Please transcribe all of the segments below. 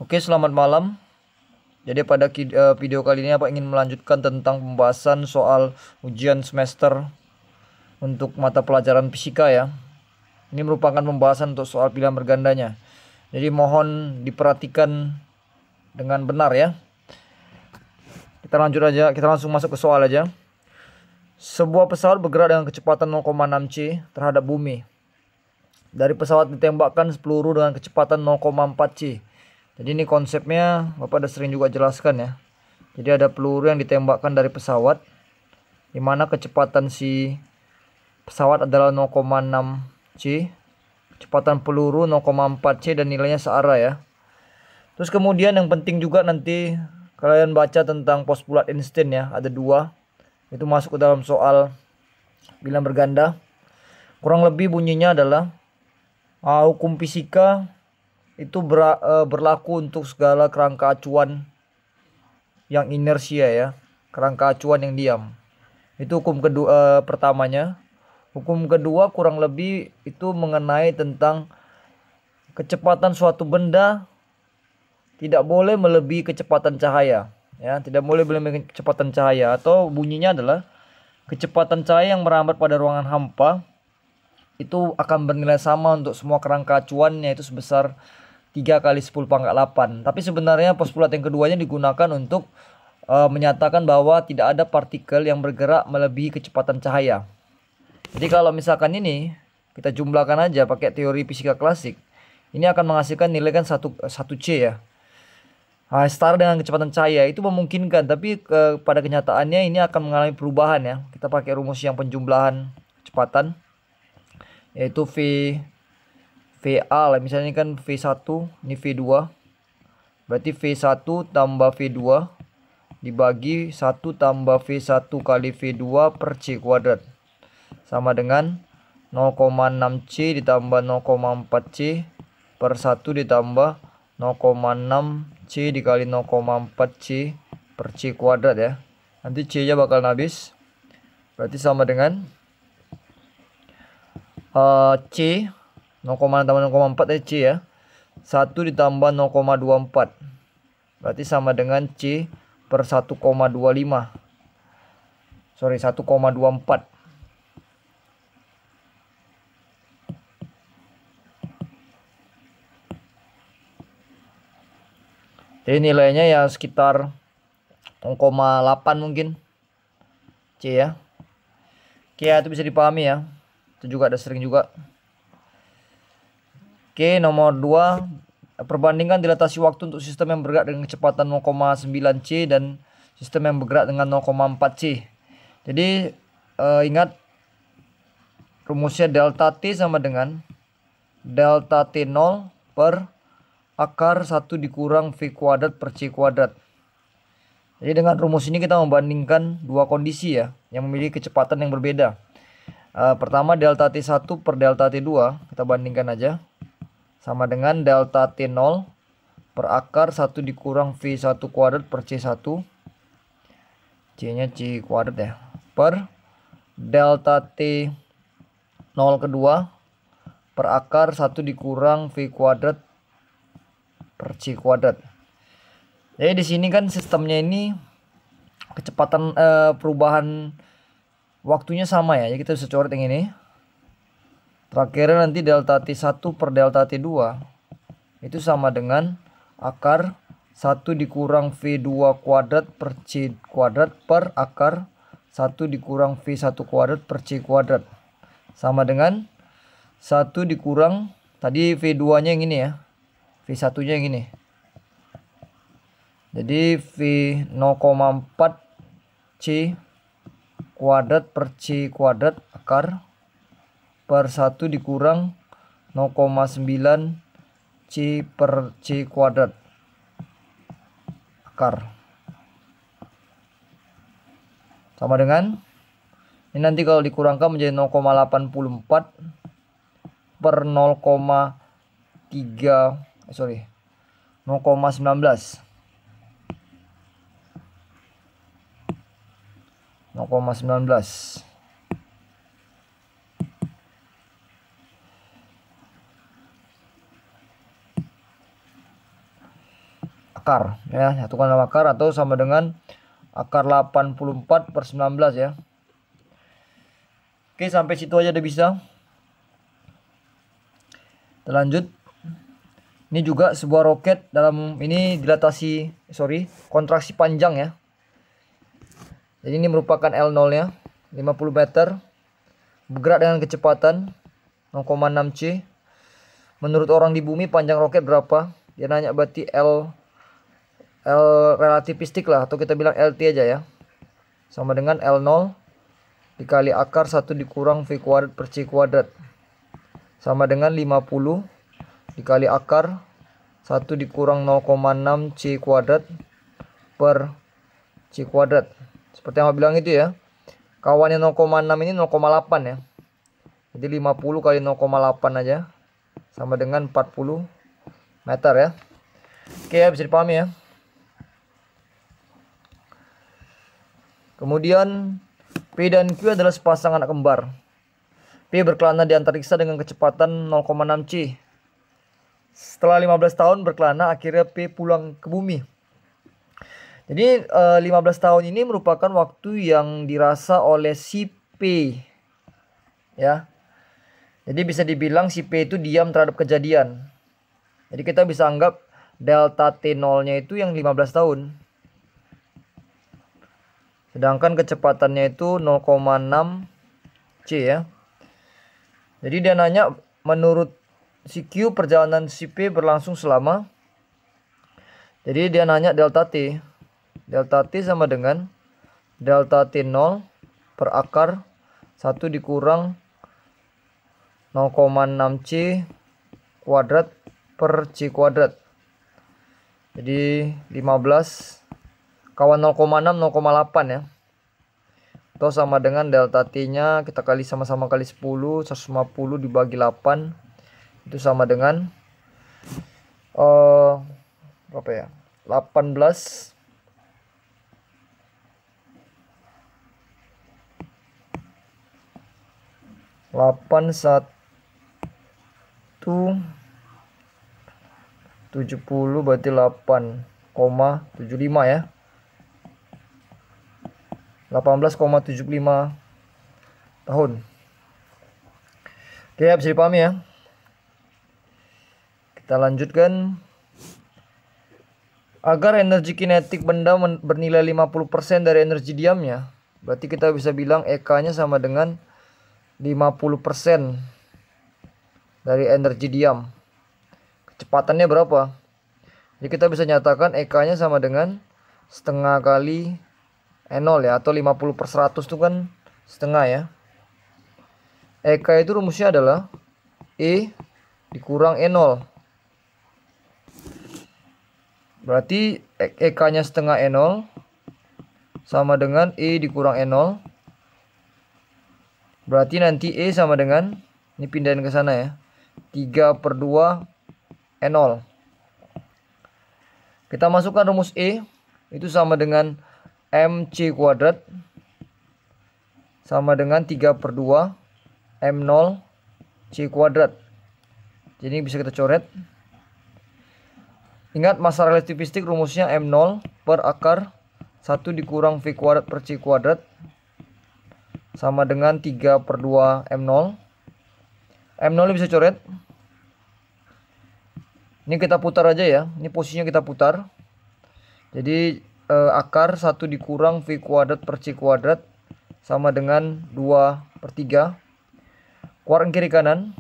Oke, selamat malam. Jadi pada video kali ini apa ingin melanjutkan tentang pembahasan soal ujian semester untuk mata pelajaran fisika ya. Ini merupakan pembahasan untuk soal pilihan bergandanya. Jadi mohon diperhatikan dengan benar ya. Kita lanjut aja, kita langsung masuk ke soal aja. Sebuah pesawat bergerak dengan kecepatan 0,6 C terhadap bumi. Dari pesawat ditembakkan peluru dengan kecepatan 0,4 C. Jadi ini konsepnya Bapak udah sering juga jelaskan ya. Jadi ada peluru yang ditembakkan dari pesawat, di mana kecepatan si pesawat adalah 0,6 C, kecepatan peluru 0,4 C dan nilainya searah ya. Terus kemudian yang penting juga nanti kalian baca tentang postulat Einstein ya, ada dua. Itu masuk ke dalam soal bilang berganda. Kurang lebih bunyinya adalah hukum fisika itu berlaku untuk segala kerangka acuan yang inersia ya, kerangka acuan yang diam. Itu hukum kedua pertamanya. Hukum kedua kurang lebih itu mengenai tentang kecepatan suatu benda tidak boleh melebihi kecepatan cahaya ya, tidak boleh melebihi kecepatan cahaya, atau bunyinya adalah kecepatan cahaya yang merambat pada ruangan hampa itu akan bernilai sama untuk semua kerangka acuannya, itu sebesar 3 kali 10 pangkat 8. Tapi sebenarnya postulat yang keduanya digunakan untuk menyatakan bahwa tidak ada partikel yang bergerak melebihi kecepatan cahaya. Jadi kalau misalkan ini kita jumlahkan aja pakai teori fisika klasik, ini akan menghasilkan nilai kan 1 C ya. Setara dengan kecepatan cahaya, itu memungkinkan, tapi pada kenyataannya ini akan mengalami perubahan ya. Kita pakai rumus yang penjumlahan kecepatan, yaitu VA lah, misalnya ini kan V1, ini V2. Berarti V1 tambah V2 dibagi 1 tambah V1 kali V2 per C kuadrat, sama dengan 0,6 C ditambah 0,4 C per 1 ditambah 0,6 C dikali 0,4 C per C kuadrat ya. Nanti C nya bakal habis. Berarti sama dengan C 0,6 tambah 0,4 C ya, 1 ditambah 0,24. Berarti sama dengan C per 1,25. Sorry, 1,24. Jadi nilainya ya sekitar 0,8 mungkin C ya. Oke ya, itu bisa dipahami ya. Itu juga ada sering juga. Oke, nomor 2, perbandingan dilatasi waktu untuk sistem yang bergerak dengan kecepatan 0,9 C dan sistem yang bergerak dengan 0,4 C. Jadi ingat rumusnya delta T sama dengan delta T0 per akar 1 dikurang V kuadrat per C kuadrat. Jadi dengan rumus ini kita membandingkan dua kondisi ya, yang memiliki kecepatan yang berbeda. Pertama delta T1 per delta T2, kita bandingkan aja. Sama dengan delta T0 per akar 1 dikurang V1 kuadrat per C1. C nya C kuadrat ya. Per delta T0 kedua per akar 1 dikurang V kuadrat per C kuadrat. Jadi di sini kan sistemnya ini kecepatan perubahan waktunya sama ya. Jadi kita bisa coret yang ini. Terakhirnya nanti delta T1 per delta T2 itu sama dengan akar 1 dikurang V2 kuadrat per C kuadrat per akar 1 dikurang V1 kuadrat per C kuadrat. Sama dengan 1 dikurang tadi V2 nya yang ini ya, V1 nya yang ini. Jadi V 0,4 C kuadrat per C kuadrat akar per 1 dikurang 0,9 C per C kuadrat akar. Sama dengan ini nanti kalau dikurangkan menjadi 0,84 per 0,19. 0,19. akar ya, satukan dalam akar atau sama dengan akar 84/19 ya. Oke, sampai situ aja udah bisa. Kita lanjut. Ini juga sebuah roket dalam ini kontraksi panjang ya. Jadi ini merupakan L0 nya 50 meter, bergerak dengan kecepatan 0,6 C. Menurut orang di bumi panjang roket berapa? Dia nanya, berarti L relativistik lah, atau kita bilang LT aja ya. Sama dengan L0 dikali akar 1 dikurang V kuadrat per C kuadrat. Sama dengan 50 dikali akar 1 dikurang 0,6 C kuadrat per C kuadrat. Seperti yang aku bilang itu ya. Kawannya 0,6 ini 0,8 ya. Jadi 50 kali 0,8 aja sama dengan 40 meter ya. Oke ya, bisa dipahami ya. Kemudian P dan Q adalah sepasang anak kembar. P berkelana di antariksa dengan kecepatan 0,6 C. Setelah 15 tahun berkelana, akhirnya P pulang ke bumi. Jadi 15 tahun ini merupakan waktu yang dirasa oleh si P ya. Jadi bisa dibilang si P itu diam terhadap kejadian. Jadi kita bisa anggap delta T0 nya itu yang 15 tahun. Sedangkan kecepatannya itu 0,6 C ya. Jadi dia nanya, menurut si Q perjalanan si P berlangsung selama. Jadi dia nanya delta T. Delta T sama dengan delta T0 per akar 1 dikurang 0,6 C kuadrat per C kuadrat. Jadi 15 kawan 0,6 0,8 ya. Atau sama dengan delta T nya kita kali sama-sama kali 10, 150 dibagi 8 itu sama dengan berapa ya? 18 70 berarti 8,75 ya. 18,75 tahun. Oke, bisa dipahami ya. Kita lanjutkan. Agar energi kinetik benda bernilai 50% dari energi diamnya, berarti kita bisa bilang EK-nya sama dengan 50% dari energi diam. Kecepatannya berapa? Jadi kita bisa nyatakan EK-nya sama dengan setengah kali E0 ya, atau 50/100 itu kan setengah ya. EK itu rumusnya adalah E dikurang E0. Berarti EK-nya setengah E0 sama dengan E dikurang E0. Berarti nanti E sama dengan, ini pindahin ke sana ya, 3/2 E0. Kita masukkan rumus E, itu sama dengan MC kuadrat sama dengan 3/2 M0 C kuadrat. Jadi bisa kita coret. Ingat massa relativistik rumusnya M0 per akar 1 dikurang V kuadrat per C kuadrat sama dengan 3/2 M0. M0 bisa coret. Ini kita putar aja ya. Ini posisinya kita putar. Jadi akar 1 dikurang V kuadrat per C kuadrat sama dengan 2/3. Keluarin kiri kanan.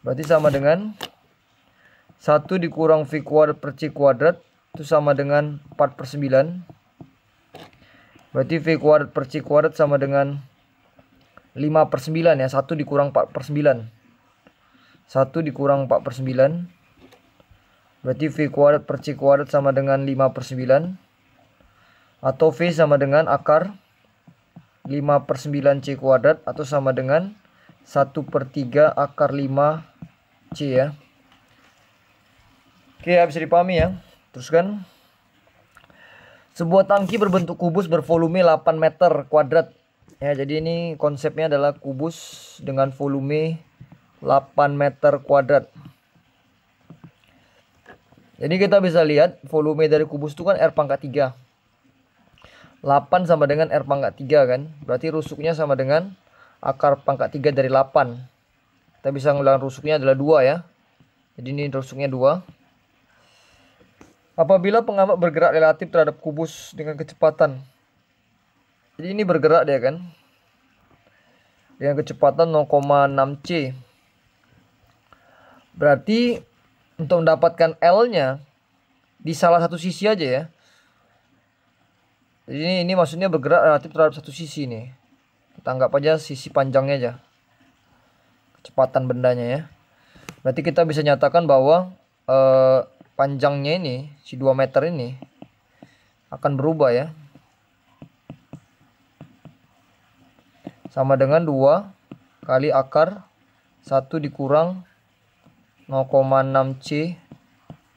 Berarti sama dengan 1 dikurang V kuadrat per C kuadrat itu sama dengan 4/9. Berarti V kuadrat per C kuadrat sama dengan 5/9 ya. 1 dikurang 4/9. 1 dikurang 4/9. Berarti V kuadrat per C kuadrat sama dengan 5/9. Atau V sama dengan akar 5/9 C kuadrat atau sama dengan 1/3 akar 5 C ya. Oke ya, bisa dipahami ya. Teruskan. Sebuah tangki berbentuk kubus bervolume 8 meter kuadrat. Ya, jadi ini konsepnya adalah kubus dengan volume 8 meter kuadrat. Jadi kita bisa lihat volume dari kubus itu kan R pangkat 3. 8 sama dengan R pangkat 3 kan. Berarti rusuknya sama dengan akar pangkat 3 dari 8. Kita bisa bilang rusuknya adalah 2 ya. Jadi ini rusuknya 2. Apabila pengambat bergerak relatif terhadap kubus dengan kecepatan. Jadi ini bergerak dia kan. Dengan kecepatan 0,6 C. Berarti untuk mendapatkan L-nya di salah satu sisi aja ya. Jadi ini maksudnya bergerak relatif terhadap satu sisi nih. Kita anggap aja sisi panjangnya aja. Kecepatan bendanya ya. Berarti kita bisa nyatakan bahwa panjangnya ini, si 2 meter ini akan berubah ya. Sama dengan 2 kali akar 1 dikurang 0,6 C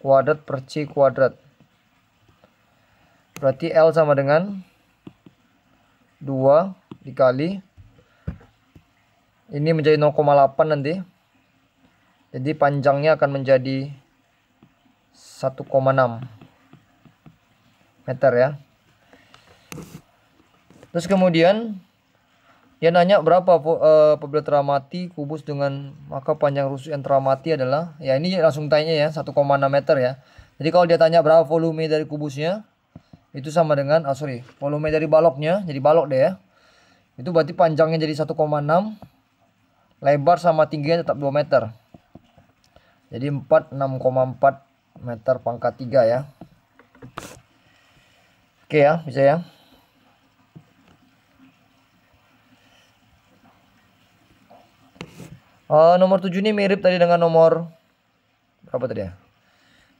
kuadrat per C kuadrat. Berarti L sama dengan 2 dikali. Ini menjadi 0,8 nanti. Jadi panjangnya akan menjadi 1,6 meter ya. Terus kemudian dia nanya berapa apabila teramati kubus dengan maka panjang rusuk yang teramati adalah, ya ini langsung tanya ya, 1,6 meter ya. Jadi kalau dia tanya berapa volume dari kubusnya, itu sama dengan volume dari baloknya, jadi balok deh ya. Itu berarti panjangnya jadi 1,6, lebar sama tingginya tetap 2 meter. Jadi 6,4 meter pangkat 3 ya. Oke ya, bisa ya. Nomor 7 ini mirip tadi dengan nomor berapa tadi ya?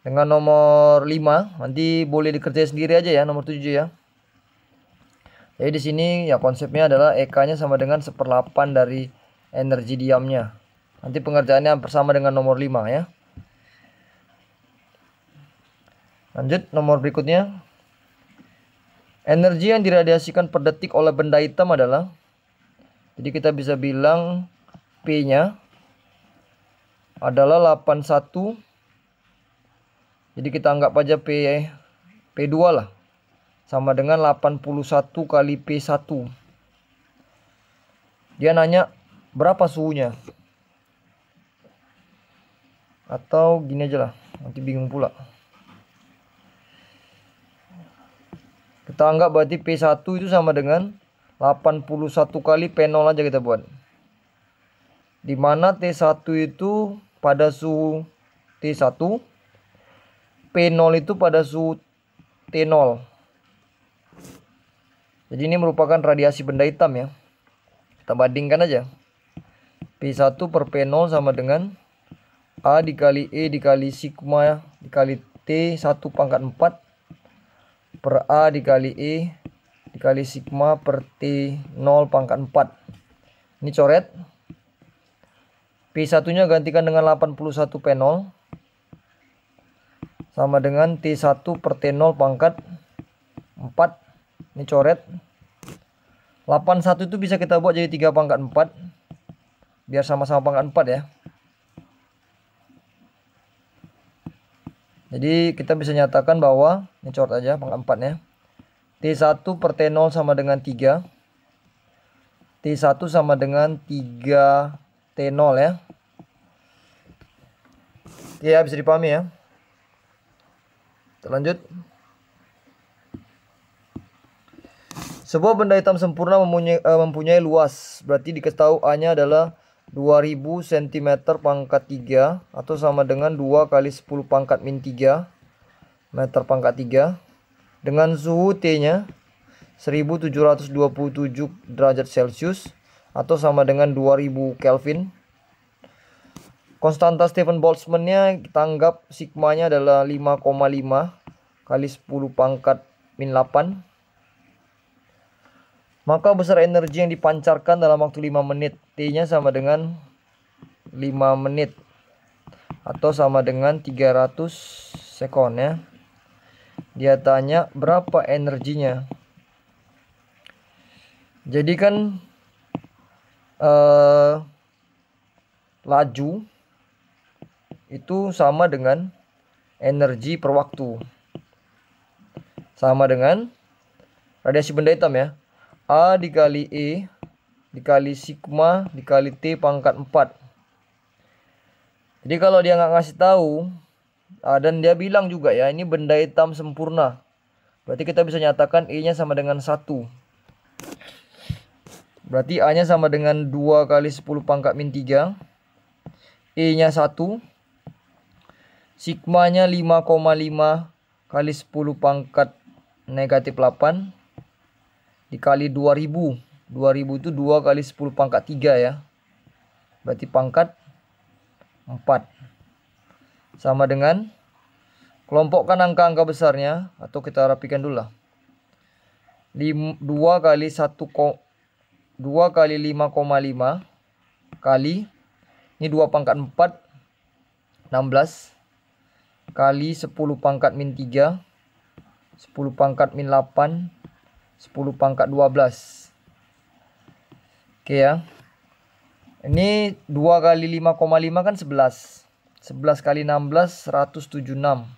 Dengan nomor 5. Nanti boleh dikerjain sendiri aja ya nomor 7 ya. Jadi di sini ya konsepnya adalah EK-nya sama dengan 1/8 dari energi diamnya. Nanti pengerjaannya bersama dengan nomor 5 ya. Lanjut nomor berikutnya. Energi yang diradiasikan per detik oleh benda hitam adalah, jadi kita bisa bilang P-nya adalah 81. Jadi kita anggap aja P2 lah. Sama dengan 81 kali P1. Dia nanya berapa suhunya. Atau gini aja lah, nanti bingung pula. Kita anggap berarti P1 itu sama dengan 81 kali P0 aja kita buat. Dimana T1 itu pada suhu T1, P0 itu pada suhu T0. Jadi ini merupakan radiasi benda hitam ya. Kita bandingkan aja. P1 per P0 sama dengan A dikali E dikali sigma dikali T1 pangkat 4 per A dikali E dikali sigma per T0 pangkat 4. Ini coret. P1 nya gantikan dengan 81 P0 sama dengan T1 per T0 pangkat 4. Ini coret. 81 itu bisa kita buat jadi 3 pangkat 4 biar sama-sama pangkat 4 ya. Jadi kita bisa nyatakan bahwa ini coret aja pangkat 4 ya. T1 per T0 sama dengan 3. T1 sama dengan 3 T0 ya. Oke ya, bisa dipahami ya. Kita lanjut. Sebuah benda hitam sempurna mempunyai luas. Berarti dikasih tahu A-nya adalah 2000 cm pangkat 3 atau sama dengan 2 kali 10 pangkat min 3 meter pangkat 3 dengan suhu T-nya 1727 derajat Celcius atau sama dengan 2000 Kelvin. Konstanta Stefan Boltzmann-nya kita anggap sigmanya adalah 5,5 kali 10 pangkat min 8. Maka besar energi yang dipancarkan dalam waktu 5 menit. T-nya sama dengan 5 menit atau sama dengan 300 sekon ya. Dia tanya berapa energinya. Jadi kan laju itu sama dengan energi per waktu. Sama dengan radiasi benda hitam ya. A dikali E dikali sigma dikali T pangkat 4. Jadi kalau dia nggak ngasih tahu, dan dia bilang juga ya, ini benda hitam sempurna. Berarti kita bisa nyatakan E-nya sama dengan 1. Berarti A-nya sama dengan 2 kali 10 pangkat min 3. E-nya 1. Sigmanya 5,5 kali 10 pangkat negatif 8. Dikali 2000. 2000 itu 2 kali 10 pangkat 3 ya. Berarti pangkat 4. Sama dengan, kelompokkan angka-angka besarnya, atau kita rapikan dulu lah. 2 kali 2 kali 5,5 kali, ini 2 pangkat 4, 16, kali 10 pangkat min 3, 10 pangkat min 8, 10 pangkat 12. Oke ya. Ini 2 kali 5,5 kan 11. 11 kali 16, 176.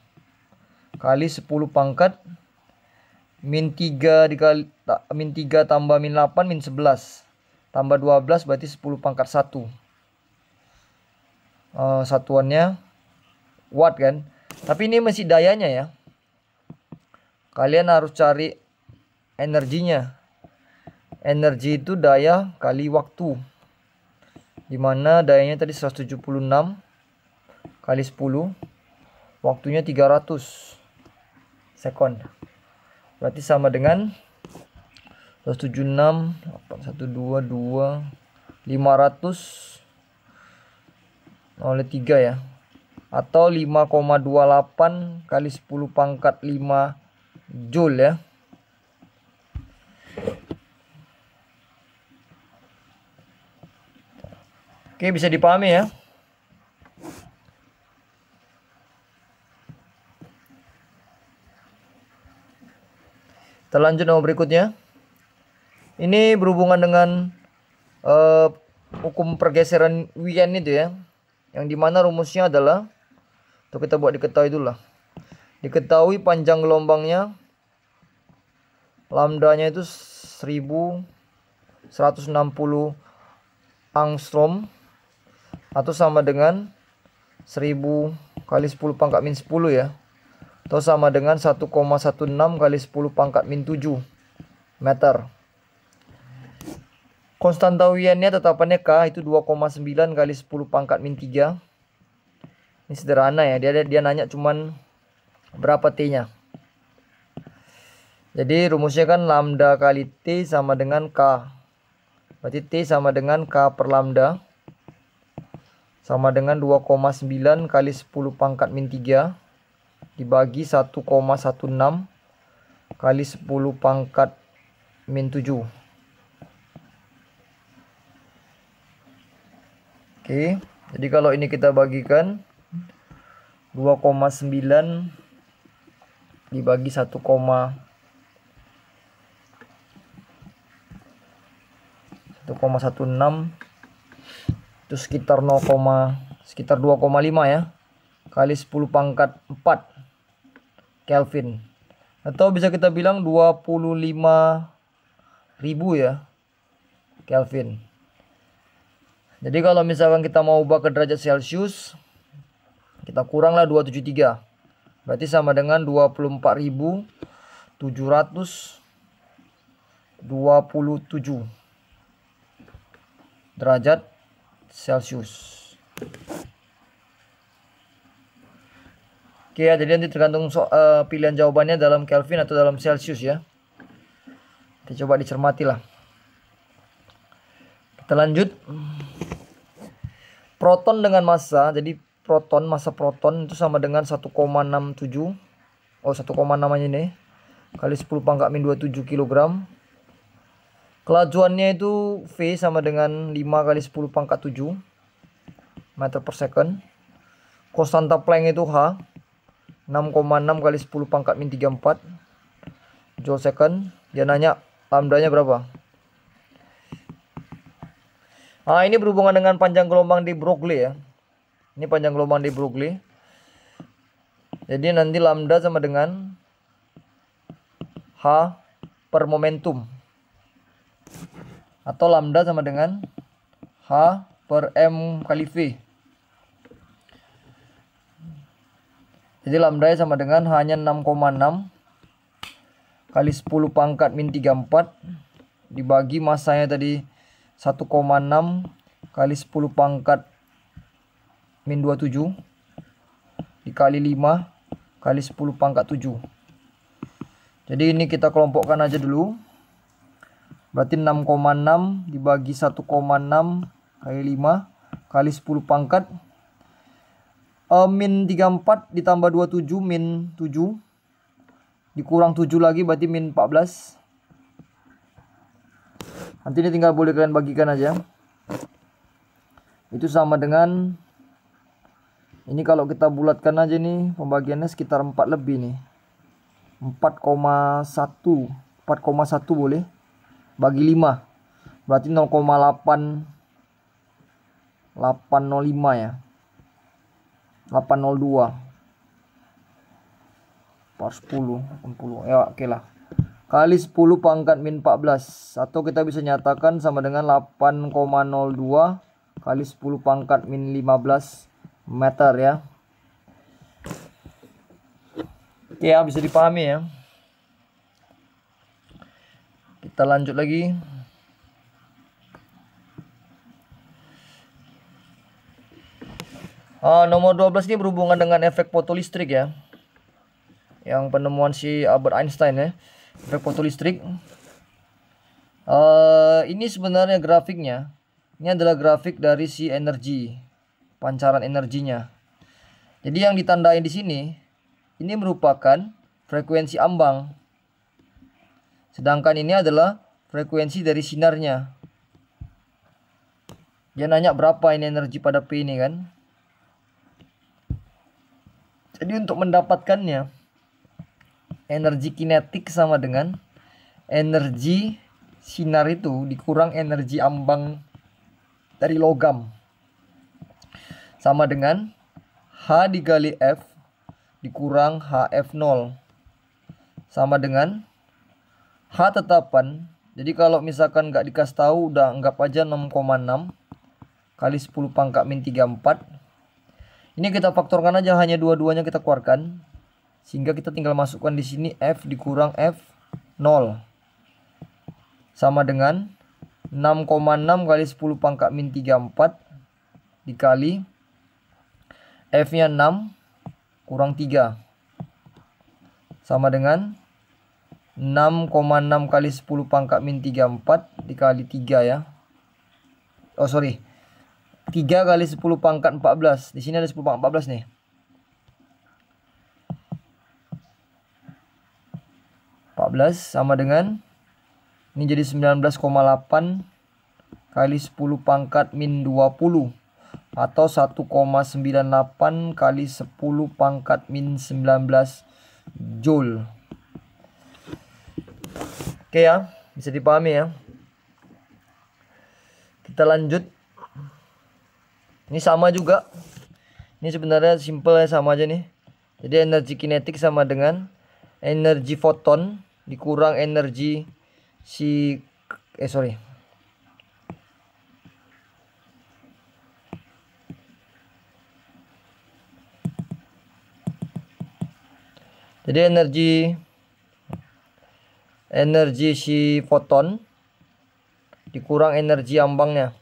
Kali 10 pangkat min 3 dikali min 3 tambah min 8 min 11 tambah 12 berarti 10 pangkat 1. Satuannya watt kan. Tapi ini masih dayanya ya. Kalian harus cari energinya. Energi itu daya kali waktu. Dimana dayanya tadi 176 kali 10. Waktunya 300 sekon. Berarti sama dengan 176 122 500 oleh 3 ya. Atau 5,28 kali 10 pangkat 5 joule ya. Oke, bisa dipahami ya. Kita lanjut nomor berikutnya. Ini berhubungan dengan hukum pergeseran Wien itu ya. Yang dimana rumusnya adalah, atau kita buat diketahui dulu lah. Diketahui panjang gelombangnya, lambdanya itu 1160 angstrom, atau sama dengan 1000 kali 10 pangkat min 10 ya. Atau sama dengan 1,16 kali 10 pangkat min 7 meter. Konstanta Wiennya tetapannya K itu 2,9 kali 10 pangkat min 3. Ini sederhana ya, dia nanya cuman berapa T-nya. Jadi rumusnya kan lambda kali T sama dengan K. Berarti T sama dengan K per lambda. Sama dengan 2,9 kali 10 pangkat min 3 dibagi 1,16 kali 10 pangkat min 7. Oke, jadi kalau ini kita bagikan 2,9 dibagi 1,16 itu sekitar 2,5 ya, kali 10 pangkat 4 Kelvin, atau bisa kita bilang 25.000 ya Kelvin. Jadi kalau misalkan kita mau ubah ke derajat Celcius, kita kuranglah 273, berarti sama dengan 24.727 derajat Celcius. Oke ya, jadi nanti tergantung pilihan jawabannya dalam Kelvin atau dalam Celcius ya. Kita coba dicermati lah. Kita lanjut. Proton dengan massa, jadi massa proton itu sama dengan 1,67. 1,6 aja nih. Kali 10 pangkat min 27 kg. Kelajuannya itu V sama dengan 5 kali 10 pangkat 7 meter per second. Konstanta Planck itu H 6,6 kali 10 pangkat min 34 joule second. Dia nanya lambdanya berapa. Ini berhubungan dengan panjang gelombang de Broglie ya. Ini panjang gelombang de Broglie. Jadi nanti lambda sama dengan H per momentum, atau lambda sama dengan H per M kali V. Jadi lambda sama dengan hanya 6,6 kali 10 pangkat min 34 dibagi masanya tadi 1,6 kali 10 pangkat min 27 dikali 5 kali 10 pangkat 7. Jadi ini kita kelompokkan aja dulu. Berarti 6,6 dibagi 1,6 kali 5 kali 10 pangkat min 34 ditambah 27 min 7 dikurang 7 lagi berarti min 14. Nanti ini tinggal boleh kalian bagikan aja. Itu sama dengan, ini kalau kita bulatkan aja nih pembagiannya sekitar 4 lebih nih. 4,1 boleh bagi 5 berarti 0,805 ya. 802 per 10 ya, oke lah, kali 10 pangkat min 14, atau kita bisa nyatakan sama dengan 8,02 kali 10 pangkat min 15 meter ya. Oke ya, bisa dipahami ya. Kita lanjut lagi. Nomor 12 ini berhubungan dengan efek fotolistrik ya, yang penemuan si Albert Einstein ya, efek fotolistrik. Ini sebenarnya grafiknya, ini adalah grafik dari si energi, pancaran energinya. Jadi yang ditandai di sini, ini merupakan frekuensi ambang, sedangkan ini adalah frekuensi dari sinarnya. Dia nanya berapa ini energi pada P ini kan. Jadi untuk mendapatkannya, energi kinetik sama dengan energi sinar itu dikurang energi ambang dari logam, sama dengan H dikali F dikurang HF0, sama dengan H tetapan. Jadi kalau misalkan nggak dikasih tahu, udah anggap aja 6,6 kali 10 pangkat min 34. Ini kita faktorkan aja, hanya dua-duanya kita keluarkan, sehingga kita tinggal masukkan di sini F dikurang F0 sama dengan 6,6 kali 10 pangkat min 34 dikali F-nya 6 kurang 3 sama dengan 6,6 kali 10 pangkat min 34 dikali 3 ya. Oh sorry, 3 kali 10 pangkat 14. Di sini ada 10 pangkat 14 nih. 14 sama dengan, ini jadi 19,8 kali 10 pangkat min 20 atau 1,98 kali 10 pangkat min 19 Joule. Oke ya, bisa dipahami ya. Kita lanjut. Ini sama juga. Ini sebenarnya simple ya, sama aja nih. Jadi energi kinetik sama dengan energi foton dikurang energi Jadi energi si foton dikurang energi ambangnya.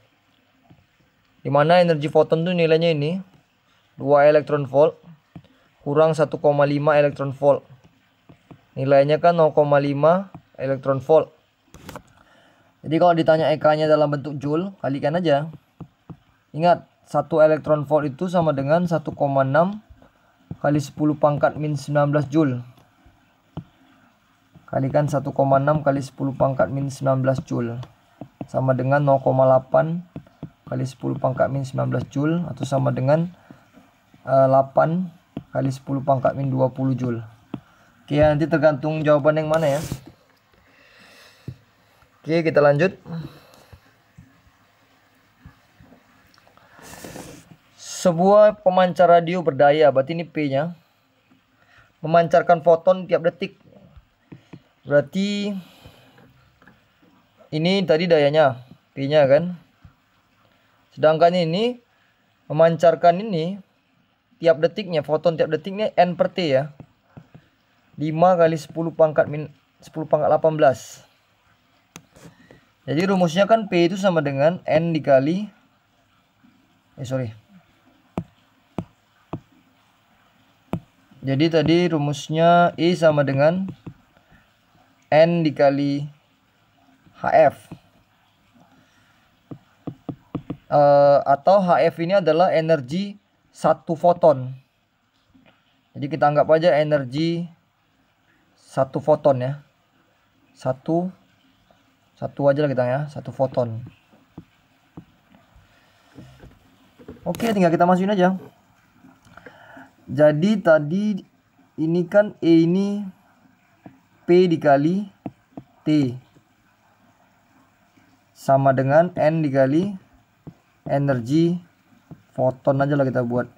Dimana energi foton tuh nilainya ini 2 elektron volt kurang 1,5 elektron volt. Nilainya kan 0,5 elektron volt. Jadi kalau ditanya EK-nya dalam bentuk Joule, kalikan aja. Ingat, 1 elektron volt itu sama dengan 1,6 kali 10 pangkat min 19 Joule. Kalikan 1,6 kali 10 pangkat min 19 Joule. Sama dengan 0,8 kali 10 pangkat min 19 Joule, atau sama dengan 8 kali 10 pangkat min 20 Joule. Oke, nanti tergantung jawaban yang mana ya. Oke, kita lanjut. Sebuah pemancar radio berdaya, berarti ini P-nya, memancarkan foton tiap detik. Berarti ini tadi dayanya, P-nya kan. Sedangkan ini memancarkan ini tiap detiknya, foton tiap detiknya N per T ya. 5 kali 10 pangkat 18. Jadi rumusnya kan P itu sama dengan N dikali Jadi tadi rumusnya E sama dengan N dikali HF. Atau HF ini adalah energi satu foton. Jadi kita anggap aja energi satu foton ya. Satu aja lah kita ya, satu foton. Oke, tinggal kita masukin aja. Jadi tadi ini kan E ini P dikali T sama dengan N dikali energi foton aja lah kita buat.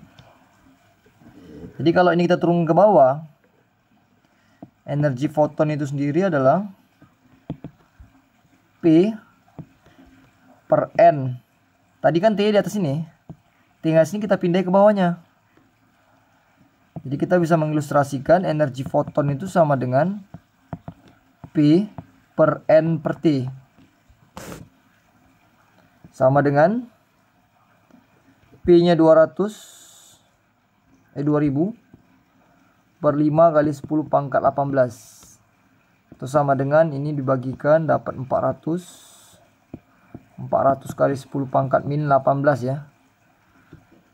Jadi kalau ini kita turun ke bawah, energi foton itu sendiri adalah P per N. Tadi kan T di atas ini, tinggal sini kita pindah ke bawahnya. Jadi kita bisa mengilustrasikan energi foton itu sama dengan P per N per T. Sama dengan P-nya 2000 per 5 kali 10 pangkat 18. Itu sama dengan ini dibagikan dapat 400 kali 10 pangkat min 18 ya.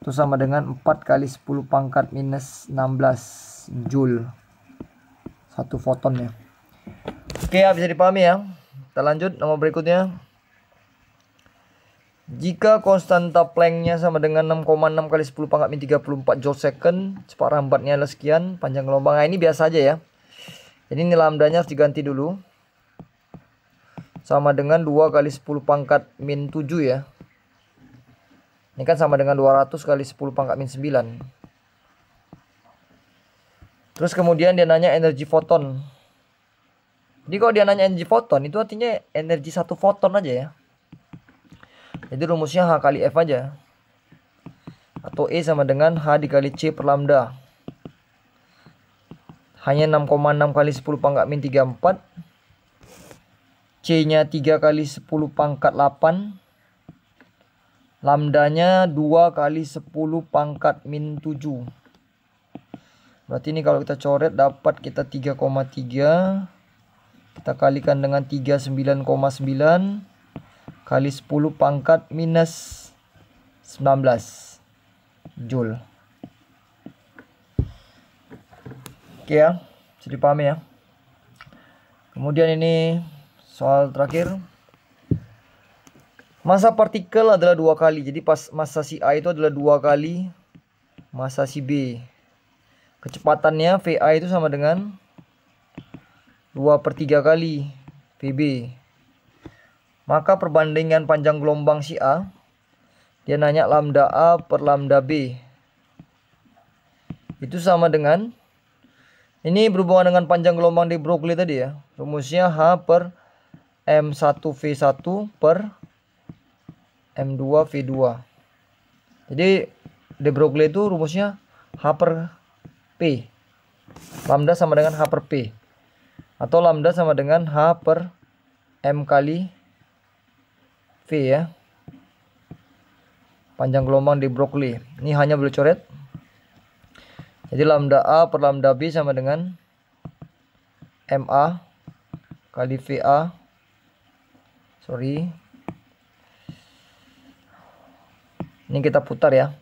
Itu sama dengan 4 kali 10 pangkat minus 16 Joule. Satu fotonnya. Oke ya, bisa dipahami ya. Kita lanjut nomor berikutnya. Jika konstanta Planck-nya sama dengan 6,6 kali 10 pangkat min 34 Joule second, cepat rambatnya adalah sekian, panjang gelombang. Nah, ini biasa aja ya. Jadi ini lambdanya harus diganti dulu. Sama dengan 2 kali 10 pangkat min 7 ya. Ini kan sama dengan 200 kali 10 pangkat min 9. Terus kemudian dia nanya energi foton. Jadi kalau dia nanya energi foton, itu artinya energi satu foton aja ya. Jadi rumusnya H kali F aja. Atau E sama dengan H dikali C per lambda. Hanya 6,6 kali 10 pangkat min 34. C-nya 3 kali 10 pangkat 8. Lambdanya 2 kali 10 pangkat min 7. Berarti ini kalau kita coret dapat kita 3,3. Kita kalikan dengan 39,9 kali 10 pangkat minus 19 Joule. Oke ya, bisa dipahami ya. Kemudian ini soal terakhir. Masa partikel adalah 2 kali. Jadi pas masa si A itu adalah 2 kali masa si B. Kecepatannya VA itu sama dengan 2/3 kali VB. Maka perbandingan panjang gelombang si A, dia nanya lambda A per lambda B. Itu sama dengan, ini berhubungan dengan panjang gelombang de Broglie tadi ya. Rumusnya H per M1V1 per M2V2. Jadi de Broglie itu rumusnya H per P. Lambda sama dengan H per P. Atau lambda sama dengan H per M kali V ya. Panjang gelombang de Broglie. Ini hanya boleh coret. Jadi lambda A per lambda B sama dengan MA kali VA. Ini kita putar ya.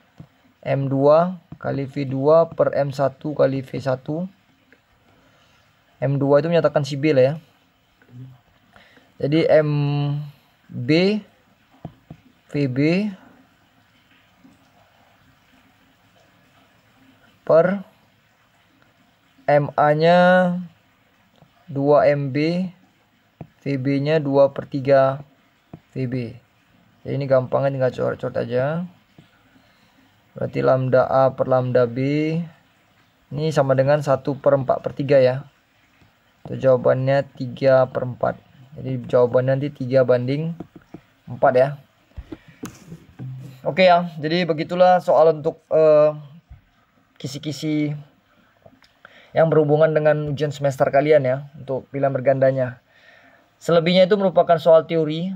M2 kali V2 per M1 kali V1. M2 itu menyatakan si B lah ya. Jadi MB VB per MA nya 2MB, VB nya 2/3 VB. Jadi ini gampangnya tinggal coret-coret aja. Berarti lambda A per lambda B Ini sama dengan 1/4/3 ya. Itu jawabannya 3/4. Jadi jawabannya nanti 3/4 ya. Oke ya, jadi begitulah soal untuk kisi-kisi yang berhubungan dengan ujian semester kalian ya, untuk pilihan bergandanya. Selebihnya itu merupakan soal teori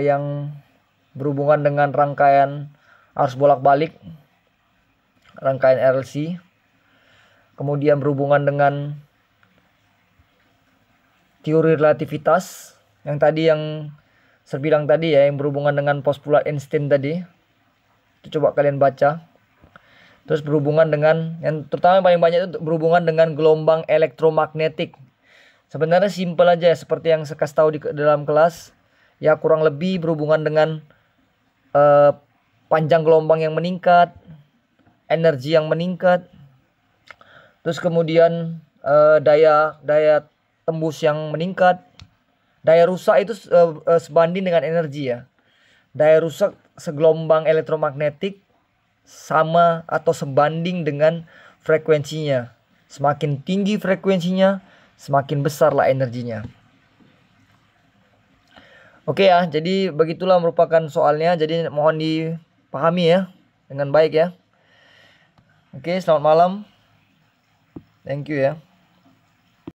yang berhubungan dengan rangkaian arus bolak-balik, rangkaian RLC, kemudian berhubungan dengan teori relativitas yang saya bilang tadi ya, yang berhubungan dengan postulat Einstein tadi. Itu coba kalian baca. Terus berhubungan dengan yang terutama yang paling banyak itu berhubungan dengan gelombang elektromagnetik. Sebenarnya simpel aja seperti yang saya kasih tahu di dalam kelas. Ya kurang lebih berhubungan dengan panjang gelombang yang meningkat, energi yang meningkat, terus kemudian daya tembus yang meningkat. Daya rusak itu sebanding dengan energi ya. Daya rusak segelombang elektromagnetik sama atau sebanding dengan frekuensinya. Semakin tinggi frekuensinya, semakin besarlah energinya. Oke ya, jadi begitulah merupakan soalnya. Jadi mohon dipahami ya dengan baik ya. Oke, selamat malam. Thank you ya.